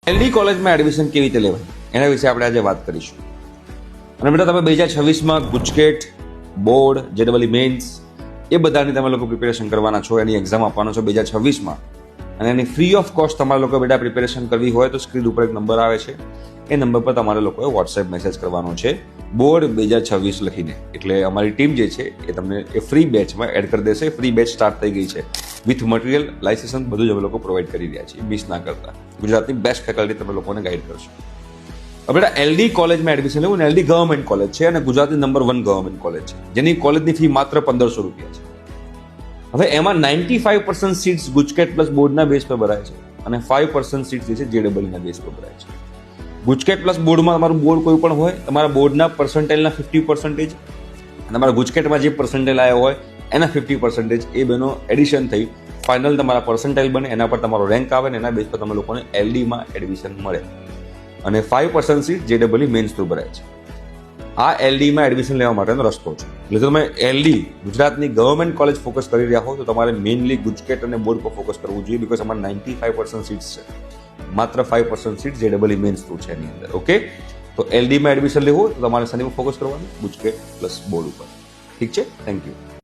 LD કોલેજમાં admission કેવી રીતે લેવાય એના વિશે આપણે આજે વાત કરીશું. અને બેટા તમે 2026માં ગુજકેટ, બોર્ડ, જેડબલઈ મેન્સ એ બધાની તમે લોકો પ્રિપેરેશન કરવાના છો, એની એક્ઝામ આપવાનો છો 2026માં, અને એની ફ્રી ઓફ કોસ્ટ તમારા લોકો બેટા પ્રિપેરેશન કરવી હોય તો સ્ક્રીન ઉપર એક નંબર આવે છે, એ નંબર પર તમારે લોકોએ વોટ્સએપ મેસેજ કરવાનો છે બોર્ડ 2026 લખીને. એટલે અમારી ટીમ જે છે એ તમને એ ફ્રી બેચમાં એડ કરી દેશે. ફ્રી બેચ સ્ટાર્ટ થઈ ગઈ છે વિથ મટીરિયલ, લાઇસન્સ બધું જ અમે લોકો પ્રોવાઈડ કરી રહ્યા છીએ. મિસ ના કરતા. ગુજરાતની બેસ્ટ ફેકલ્ટી તમે લોકોને ગાઈડ કરશો. હવે બેટા એલડી કોલેજમાં એડમિશન લેવું ને, એલડી ગવર્મેન્ટ કોલેજ છે અને ગુજરાતની નંબર 1 ગવર્મેન્ટ કોલેજ છે, જેની કોલેજની ફી માત્ર 1500 રૂપિયા છે. હવે એમાં 95% સીટ્સ ગુજકેટ પ્લસ બોર્ડના બેઝ પર ભરાય છે અને 5% સીટ્સ જે છે જેડબલઈના બેઝ પર ભરાય છે. ગુજકેટ પ્લસ બોર્ડમાં તમારું બોર્ડ કોઈ પણ હોય, તમારા બોર્ડના પર્સન્ટાઇલના 50% અને તમારા ગુજકેટમાં જે પર્સન્ટાઇલ આવ્યો હોય એના 50% એ બેનો એડિશન થઈ ફાઇનલ તમારા પર્સન્ટાઇલ બને, એના પર તમારો રેન્ક આવે ને એના બેઝ પર તમે લોકોને એલડીમાં એડમિશન મળે. અને 5% સીટ જેડબલઈ મેન્સ થ્રુ ભરાય છે. આ એલડીમાં એડમિશન લેવા માટેનો રસ્તો છે. એટલે જો તમે એલડી ગુજરાતની ગવર્મેન્ટ કોલેજ ફોકસ કરી રહ્યા હો તો તમારે મેઇનલી ગુજકેટ અને બોર્ડ પર ફોકસ કરવું જોઈએ, બીકોઝ અમારે 95% સીટ્સ છે, માત્ર 5% સીટ જેડબલઈ મેન્સ થ્રુ છે એની અંદર. ઓકે, તો એલડીમાં એડમિશન લેવું તો તમારે શનિમાં ફોકસ કરવાનું ગુજકેટ પ્લસ બોર્ડ ઉપર. ઠીક છે, થેન્ક યુ.